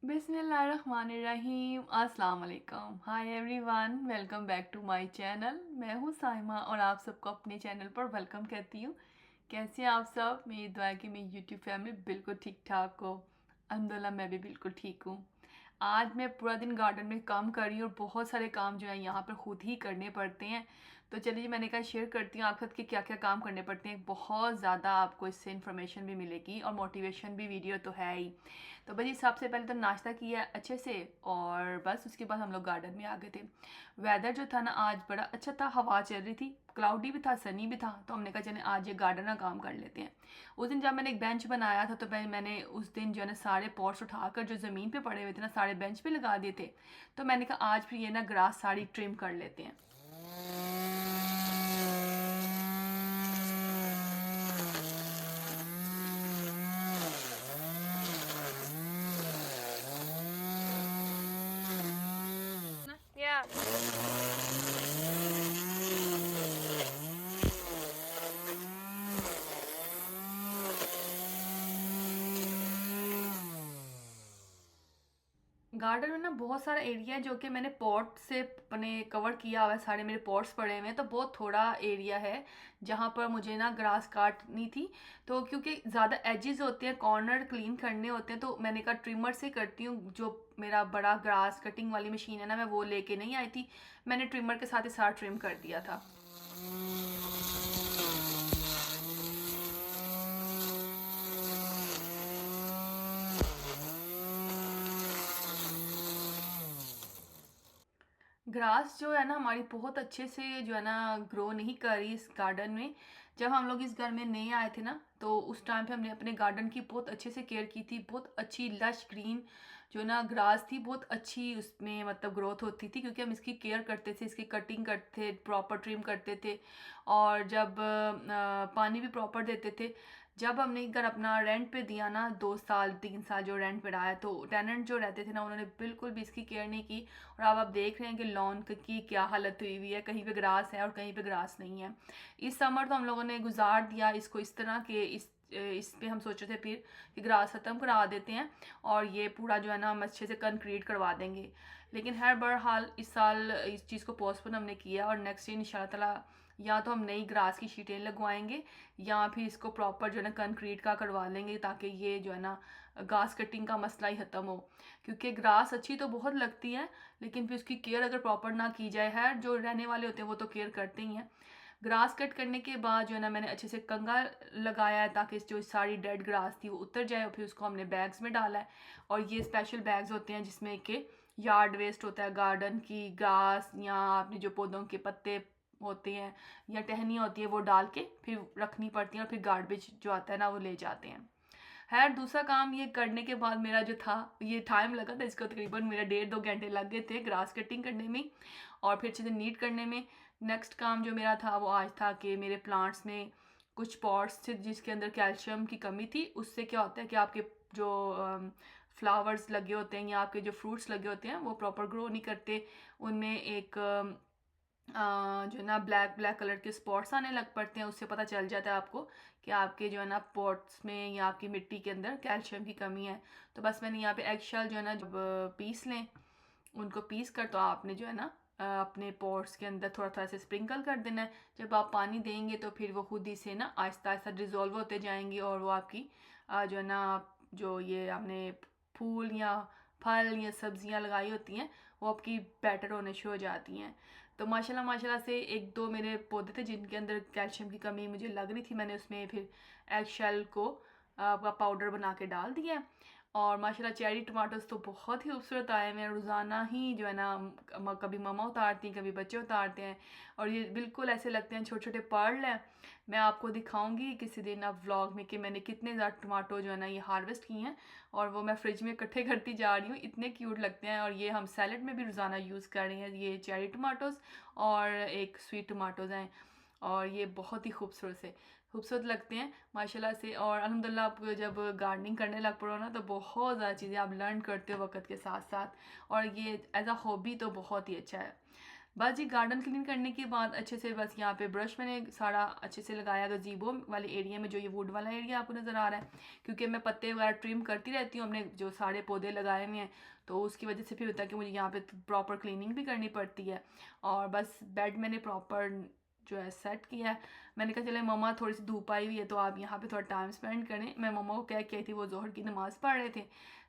बिस्मिल्लाहिर्रहमानिर्रहीम अस्सलाम वालेकुम। Hi everyone, welcome back to my channel. मैं हूँ साइमा और आप सबको अपने चैनल पर वेलकम कहती हूँ। कैसे हैं आप सब? मेरी दुआ है कि मेरी यूट्यूब फैमिली बिल्कुल ठीक ठाक हो। अल्हम्दुलिल्लाह मैं भी बिल्कुल ठीक हूँ। आज मैं पूरा दिन गार्डन में काम कर रही हूँ और बहुत सारे काम जो है यहाँ पर खुद ही करने पड़ते हैं। तो चलिए मैंने कहा शेयर करती हूँ आप साथ कि क्या क्या काम करने पड़ते हैं। बहुत ज़्यादा आपको इससे इन्फॉर्मेशन भी मिलेगी और मोटिवेशन भी, वीडियो तो है ही। तो भाई सबसे पहले तो नाश्ता किया अच्छे से और बस उसके बाद हम लोग गार्डन में आ गए थे। वेदर जो था ना आज बड़ा अच्छा था, हवा चल रही थी, क्लाउडी भी था, सनी भी था। तो हमने कहा चले आज ये गार्डन का काम कर लेते हैं। उस दिन जब मैंने एक बेंच बनाया था तो मैंने उस दिन जो है ना सारे पॉट्स उठाकर जो ज़मीन पे पड़े हुए थे ना सारे बेंच पे लगा दिए थे। तो मैंने कहा आज फिर ये ना ग्रास सारी ट्रिम कर लेते हैं। Yeah. गार्डन में ना बहुत सारा एरिया है जो कि मैंने पॉट से अपने कवर किया हुआ है। सारे मेरे पॉट्स पड़े हुए हैं तो बहुत थोड़ा एरिया है जहाँ पर मुझे ना ग्रास काटनी थी। तो क्योंकि ज़्यादा एजेस होते हैं, कॉर्नर क्लीन करने होते हैं, तो मैंने कहा ट्रिमर से करती हूँ। जो मेरा बड़ा ग्रास कटिंग वाली मशीन है ना, मैं वो लेके नहीं आई थी। मैंने ट्रिमर के साथ ही सारा ट्रिम कर दिया था। ग्रास जो है ना हमारी बहुत अच्छे से जो है ना ग्रो नहीं कर रही इस गार्डन में। जब हम लोग इस घर में नए आए थे ना तो उस टाइम पे हमने अपने गार्डन की बहुत अच्छे से केयर की थी। बहुत अच्छी लश ग्रीन जो ना ग्रास थी, बहुत अच्छी उसमें मतलब ग्रोथ होती थी क्योंकि हम इसकी केयर करते थे, इसकी कटिंग करते थे, प्रॉपर ट्रिम करते थे और जब पानी भी प्रॉपर देते थे। जब हमने घर अपना रेंट पे दिया ना, 2 साल 3 साल जो रेंट पे रहा है, तो टेनेंट जो रहते थे ना उन्होंने बिल्कुल भी इसकी केयर नहीं की। और अब आप देख रहे हैं कि लॉन की क्या हालत हुई हुई है, कहीं पे ग्रास है और कहीं पे ग्रास नहीं है। इस समर तो हम लोगों ने गुजार दिया इसको इस तरह के इस पे हम सोचे थे फिर कि ग्रास ख़त्म करा देते हैं और ये पूरा जो है ना हम अच्छे से कंक्रीट करवा देंगे। लेकिन हर बहरहाल इस साल इस चीज़ को पोस्टपोन हमने किया और नेक्स्ट ईयर इंशाल्लाह ताला या तो हम नई ग्रास की शीटें लगवाएंगे या फिर इसको प्रॉपर जो है ना कंक्रीट का करवा लेंगे ताकि ये जो है ना घास कटिंग का मसला ही ख़त्म हो। क्योंकि ग्रास अच्छी तो बहुत लगती है लेकिन फिर उसकी केयर अगर प्रॉपर ना की जाए, है जो रहने वाले होते हैं वो तो केयर करते ही हैं। ग्रास कट करने के बाद जो है ना मैंने अच्छे से कंगा लगाया है ताकि जो सारी डेड ग्रास थी वो उतर जाए और फिर उसको हमने बैग्स में डाला है। और ये स्पेशल बैग्स होते हैं जिसमें कि यार्ड वेस्ट होता है, गार्डन की घास या आपने जो पौधों के पत्ते होते हैं या टहनियाँ होती है वो डाल के फिर रखनी पड़ती हैं और फिर गार्बेज जो आता है ना वो ले जाते हैं। खैर दूसरा काम ये करने के बाद मेरा जो था ये टाइम लगा था, इसको तकरीबन मेरा 1.5-2 घंटे लग गए थे ग्रास कटिंग करने में और फिर अच्छे से नीट करने में। नेक्स्ट काम जो मेरा था वो आज था कि मेरे प्लांट्स में कुछ पॉट्स थे जिसके अंदर कैल्शियम की कमी थी। उससे क्या होता है कि आपके जो फ्लावर्स लगे होते हैं या आपके जो फ्रूट्स लगे होते हैं वो प्रॉपर ग्रो नहीं करते। उनमें एक जो है ना ब्लैक ब्लैक कलर के स्पॉट्स आने लग पड़ते हैं। उससे पता चल जाता है आपको कि आपके जो है ना पॉट्स में या आपकी मिट्टी के अंदर कैल्शियम की कमी है। तो बस मैंने यहाँ पे एग शेल जो है ना जब पीस लें, उनको पीस कर तो आपने जो है ना अपने पॉट्स के अंदर थोड़ा थोड़ा से स्प्रिंकल कर देना है। जब आप पानी देंगे तो फिर वो खुद ही से ना आहिस्ता आहिस्ता डिज़ोल्व होते जाएंगे और वो आपकी जो है ना जो ये आपने फूल या फल या सब्जियां लगाई होती हैं वो आपकी बेटर होने शुरू हो जाती हैं। तो माशाल्लाह माशाल्लाह से एक दो मेरे पौधे थे जिनके अंदर कैल्शियम की कमी मुझे लग रही थी। मैंने उसमें फिर एग शेल को का पाउडर बना के डाल दिया और माशाल्लाह चेरी टमाटोस तो बहुत ही खूबसूरत आए हैं। रोज़ाना ही जो है ना कभी मम्मा उतारती हैं कभी बच्चे उतारते हैं और ये बिल्कुल ऐसे लगते हैं छोटे छोटे पर्ल हैं। मैं आपको दिखाऊंगी किसी दिन आप व्लॉग में कि मैंने कितने ज़्यादा टमाटो जो है ना ये हार्वेस्ट किए हैं और वो मैं फ्रिज में इकट्ठे करती जा रही हूँ। इतने क्यूट लगते हैं और ये हम सैलड में भी रोज़ाना यूज़ कर रहे हैं। ये चेरी टमाटोज़ और एक स्वीट टमाटोज़ हैं और ये बहुत ही खूबसूरत लगते हैं माशाल्लाह से। और अल्हम्दुलिल्लाह आप जब गार्डनिंग करने लग पड़ो ना तो बहुत ज़्यादा चीज़ें आप लर्न करते हो वक्त के साथ साथ और ये एज अ हॉबी तो बहुत ही अच्छा है। बस जी गार्डन क्लीन करने के बाद अच्छे से बस यहाँ पे ब्रश मैंने सारा अच्छे से लगाया गज़ीबो वाले एरिया में, जो ये वुड वाला एरिया आपको नज़र आ रहा है, क्योंकि मैं पत्ते वगैरह ट्रिम करती रहती हूँ, अपने जो सारे पौधे लगाए हुए हैं, तो उसकी वजह से फिर होता है कि मुझे यहाँ पे प्रॉपर क्लीनिंग भी करनी पड़ती है। और बस बेड मैंने प्रॉपर जो है सेट किया है। मैंने कहा चले मम्मा थोड़ी सी धूप आई हुई है तो आप यहाँ पे थोड़ा टाइम स्पेंड करें। मैं मम्मा को कह के आई थी, वो जोहर की नमाज़ पढ़ रहे थे,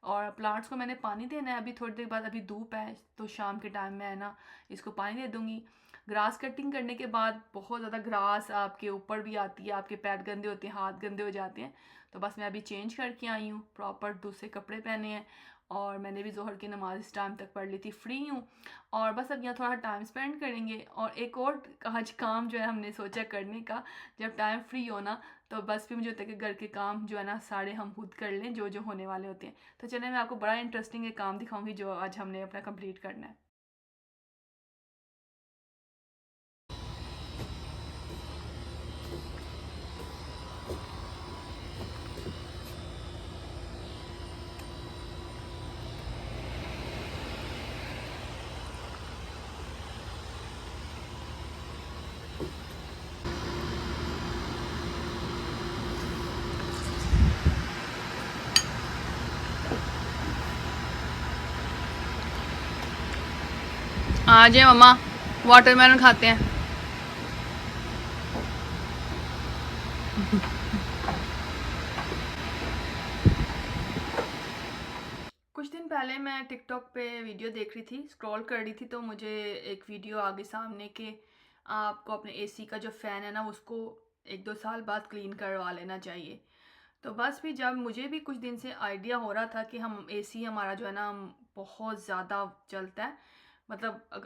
और प्लांट्स को मैंने पानी देना है अभी थोड़ी देर बाद। अभी धूप है तो शाम के टाइम में है ना इसको पानी दे दूँगी। ग्रास कटिंग करने के बाद बहुत ज़्यादा ग्रास आपके ऊपर भी आती है, आपके पैर गंदे होते हैं, हाथ गंदे हो जाते हैं। तो बस मैं अभी चेंज करके आई हूँ, प्रॉपर दूसरे कपड़े पहने हैं, और मैंने भी जोहर की नमाज़ इस टाइम तक पढ़ ली थी, फ्री हूँ। और बस अब यहाँ थोड़ा टाइम स्पेंड करेंगे। और एक और आज काम जो है हमने सोचा करने का, जब टाइम फ्री हो ना, तो बस फिर मुझे होता है कि घर के काम जो है ना सारे हम खुद कर लें, जो जो होने वाले होते हैं। तो चलें मैं आपको बड़ा इंटरेस्टिंग एक काम दिखाऊंगी जो आज हमने अपना कंप्लीट करना है। आ जाए मम्मा, वाटरमेलन खाते हैं। कुछ दिन पहले मैं टिकटॉक पे वीडियो देख रही थी, स्क्रॉल कर रही थी, तो मुझे एक वीडियो आ गई सामने के आपको अपने एसी का जो फ़ैन है ना उसको 1-2 साल बाद क्लीन करवा लेना चाहिए। तो बस भी जब मुझे भी कुछ दिन से आइडिया हो रहा था कि हम एसी हमारा जो है ना बहुत ज़्यादा चलता है, मतलब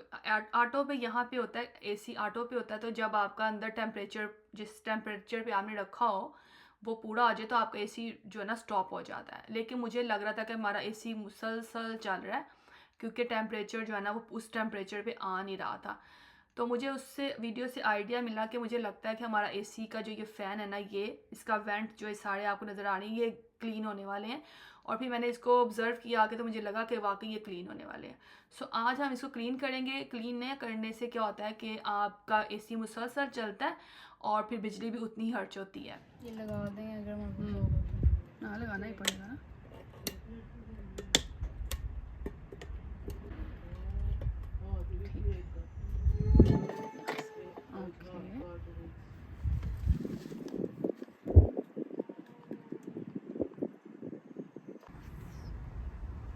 ऑटो पे यहाँ पे होता है, एसी ऑटो पे होता है, तो जब आपका अंदर टेम्परेचर जिस टेम्परेचर पे आपने रखा हो वो पूरा आ जाए तो आपका एसी जो है ना स्टॉप हो जाता है। लेकिन मुझे लग रहा था कि हमारा एसी मुसलसल चल रहा है, क्योंकि टेम्परेचर जो है ना वो उस टेम्परेचर पे आ नहीं रहा था। तो मुझे उससे वीडियो से आइडिया मिला कि मुझे लगता है कि हमारा एसी का जो ये फ़ैन है ना, ये इसका वेंट जो है सारे आपको नज़र आ रही है, ये क्लीन होने वाले हैं। और फिर मैंने इसको ऑब्ज़र्व किया आके, तो मुझे लगा कि वाकई ये क्लीन होने वाले हैं। सो आज हम इसको क्लीन करेंगे। क्लीन करने से क्या होता है कि आपका एसी मुसलसल चलता है और फिर बिजली भी उतनी ही खर्च होती है। ये लगा दें अगर मैं ना लगाना ही पड़ेगा ना।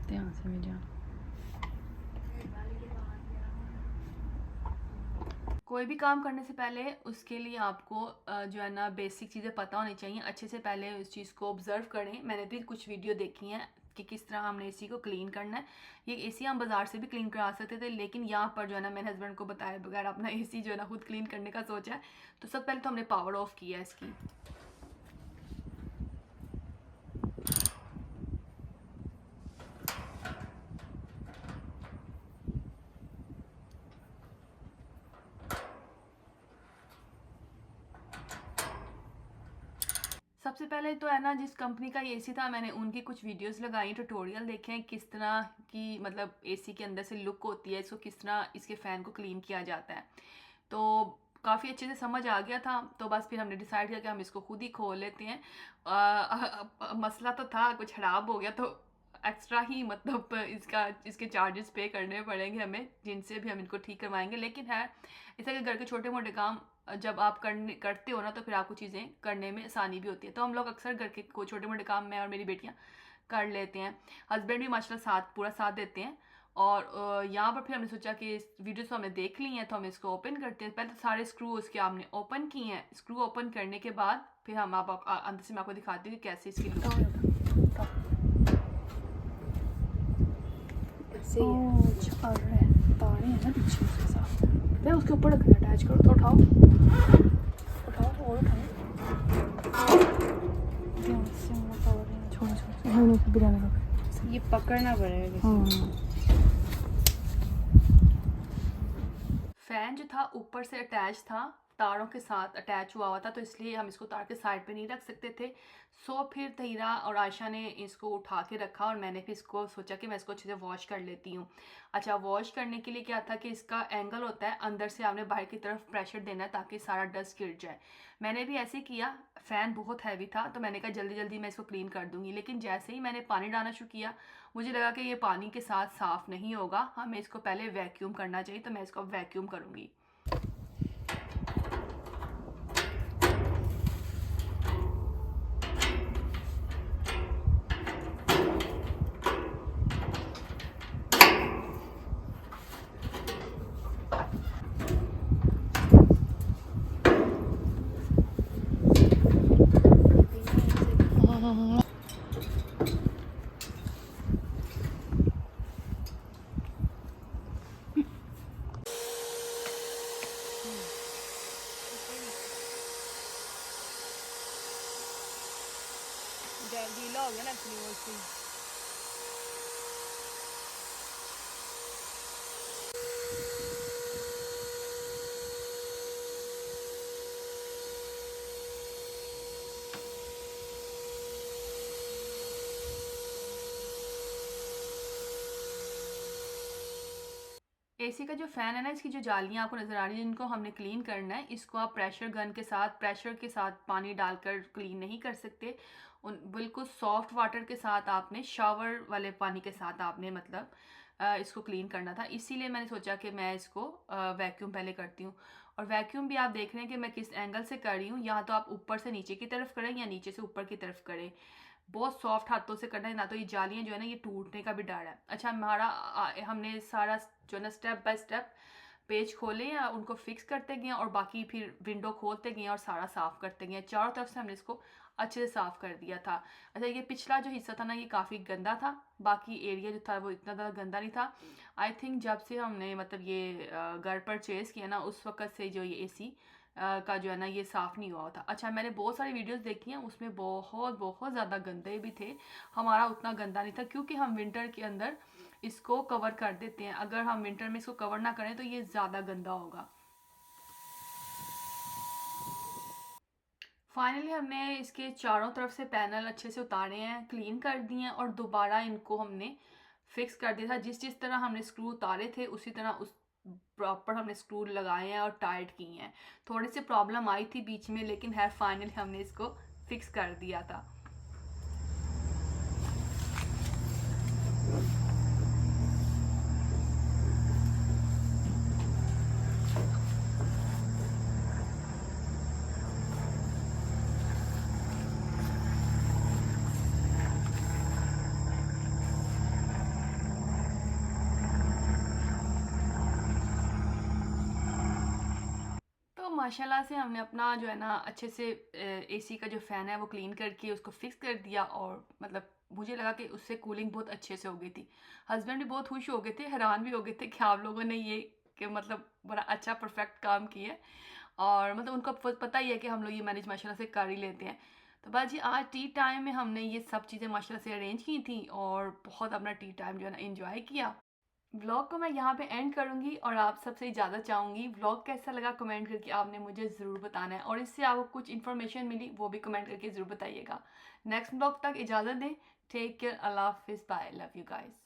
ध्यान से भी जा। कोई भी काम करने से पहले उसके लिए आपको जो है ना बेसिक चीज़ें पता होनी चाहिए। अच्छे से पहले उस चीज़ को ऑब्ज़र्व करें। मैंने भी कुछ वीडियो देखी हैं कि किस तरह हमने एसी को क्लीन करना है। ये एसी हम बाज़ार से भी क्लीन करा सकते थे, लेकिन यहाँ पर जो है ना मेरे हस्बैंड को बताए बगैर अपना एसी जो है ना खुद क्लीन करने का सोचा है। तो सबसे पहले तो हमने पावर ऑफ किया है इसकी। सबसे पहले तो है ना जिस कंपनी का ये एसी था, मैंने उनकी कुछ वीडियोस लगाई, ट्यूटोरियल देखे हैं किस तरह की मतलब एसी के अंदर से लुक होती है, इसको किस तरह इसके फ़ैन को क्लीन किया जाता है। तो काफ़ी अच्छे से समझ आ गया था। तो बस फिर हमने डिसाइड किया कि हम इसको खुद ही खोल लेते हैं। मसला तो था, कुछ ख़राब हो गया तो एक्स्ट्रा ही मतलब इसके चार्जेस पे करने पड़ेंगे हमें, जिनसे भी हम इनको ठीक करवाएंगे। लेकिन है इसे कि घर के छोटे मोटे काम जब आप करते हो ना, तो फिर आपको चीज़ें करने में आसानी भी होती है। तो हम लोग अक्सर घर के को छोटे मोटे काम मैं और मेरी बेटियाँ कर लेते हैं। हस्बैंड भी माशाल्लाह पूरा साथ देते हैं। और यहाँ पर फिर हमने सोचा कि इस वीडियो तो हमने देख ली हैं, तो हम इसको ओपन करते हैं। पहले तो सारे स्क्रू उसके हमने ओपन किए हैं। स्क्रू ओपन करने के बाद फिर हम आप अंदर से मैं आपको दिखाती हूँ कि कैसे इसकी लुक है। तारे हैं ना पीछे उसके साथ। मैं उसके ऊपर अटैच करो तो उठाओ और उठाओ। ये पकड़ना पड़ेगा। फ़ैन जो था ऊपर से अटैच था, तारों के साथ अटैच हुआ था, तो इसलिए हम इसको उतार के साइड पे नहीं रख सकते थे। सो फिर तहीरा और आयशा ने इसको उठा के रखा और मैंने फिर इसको सोचा कि मैं इसको अच्छे से वॉश कर लेती हूँ। अच्छा, वॉश करने के लिए क्या था कि इसका एंगल होता है, अंदर से आपने बाहर की तरफ प्रेशर देना है ताकि सारा डस्ट गिर जाए। मैंने भी ऐसे ही किया। फ़ैन बहुत हैवी था तो मैंने कहा जल्दी जल्दी मैं इसको क्लीन कर दूंगी, लेकिन जैसे ही मैंने पानी डालना शुरू किया मुझे लगा कि ये पानी के साथ साफ़ नहीं होगा, हमें इसको पहले वैक्यूम करना चाहिए। तो मैं इसको वैक्यूम करूँगी। गीला हो गया ना एक्चुअली वो इससे। एसी का जो फ़ैन है ना, इसकी जो जालियाँ आपको नज़र आ रही है जिनको हमने क्लीन करना है, इसको आप प्रेशर के साथ पानी डालकर क्लीन नहीं कर सकते। उन बिल्कुल सॉफ्ट वाटर के साथ आपने, शावर वाले पानी के साथ आपने मतलब इसको क्लीन करना था। इसीलिए मैंने सोचा कि मैं इसको वैक्यूम पहले करती हूँ। और वैक्यूम भी आप देख रहे हैं कि मैं किस एंगल से कर रही हूँ। या तो आप ऊपर से नीचे की तरफ करें या नीचे से ऊपर की तरफ करें। बहुत सॉफ्ट हाथों से करना है, ना तो ये जालियाँ जो है ना ये टूटने का भी डर है। अच्छा, हमने सारा जो है ना स्टेप बाय स्टेप पेज खोले या उनको फिक्स करते गए और बाकी फिर विंडो खोलते गए और सारा साफ़ करते गए। चारों तरफ से हमने इसको अच्छे से साफ़ कर दिया था। अच्छा, ये पिछला जो हिस्सा था ना ये काफ़ी गंदा था, बाकी एरिया जो था वो इतना ज़्यादा गंदा नहीं था। आई थिंक जब से हमने मतलब ये घर परचेज़ किया ना उस वक़्त से जो ये एसी का जो है ना ये साफ़ नहीं हुआ था। अच्छा, मैंने बहुत सारी वीडियोस देखी हैं, उसमें बहुत बहुत ज़्यादा गंदे भी थे। हमारा उतना गंदा नहीं था क्योंकि हम विंटर के अंदर इसको कवर कर देते हैं। अगर हम विंटर में इसको कवर ना करें तो ये ज़्यादा गंदा होगा। फाइनली हमने इसके चारों तरफ से पैनल अच्छे से उतारे हैं, क्लीन कर दिए हैं और दोबारा इनको हमने फिक्स कर दिया था। जिस जिस तरह हमने स्क्रू उतारे थे उसी तरह उस प्रॉपर हमने स्क्रू लगाए हैं और टाइट किए हैं। थोड़ी सी प्रॉब्लम आई थी बीच में, लेकिन है फाइनली हमने इसको फिक्स कर दिया था। तो माशाल्लाह से हमने अपना जो है ना अच्छे से एसी का जो फ़ैन है वो क्लीन करके उसको फिक्स कर दिया और मतलब मुझे लगा कि उससे कूलिंग बहुत अच्छे से हो गई थी। हस्बैंड भी बहुत खुश हो गए थे, हैरान भी हो गए थे कि आप लोगों ने ये कि मतलब बड़ा अच्छा परफेक्ट काम किया है। और मतलब उनको पता ही है कि हम लोग ये मैनेज माशाल्लाह से कर ही लेते हैं। तो बस जी, आज टी टाइम में हमने ये सब चीज़ें माशाल्लाह से अरेंज की थी और बहुत अपना टी टाइम जो है ना इंजॉय किया। व्लॉग को मैं यहाँ पे एंड करूँगी और आप सबसे इजाज़त चाहूँगी। व्लॉग कैसा लगा कमेंट करके आपने मुझे ज़रूर बताना है और इससे आपको कुछ इन्फॉर्मेशन मिली वो भी कमेंट करके ज़रूर बताइएगा। नेक्स्ट व्लॉग तक इजाज़त दें। टेक केयर, अल्लाह हाफिज़, बाय, लव यू गाइस।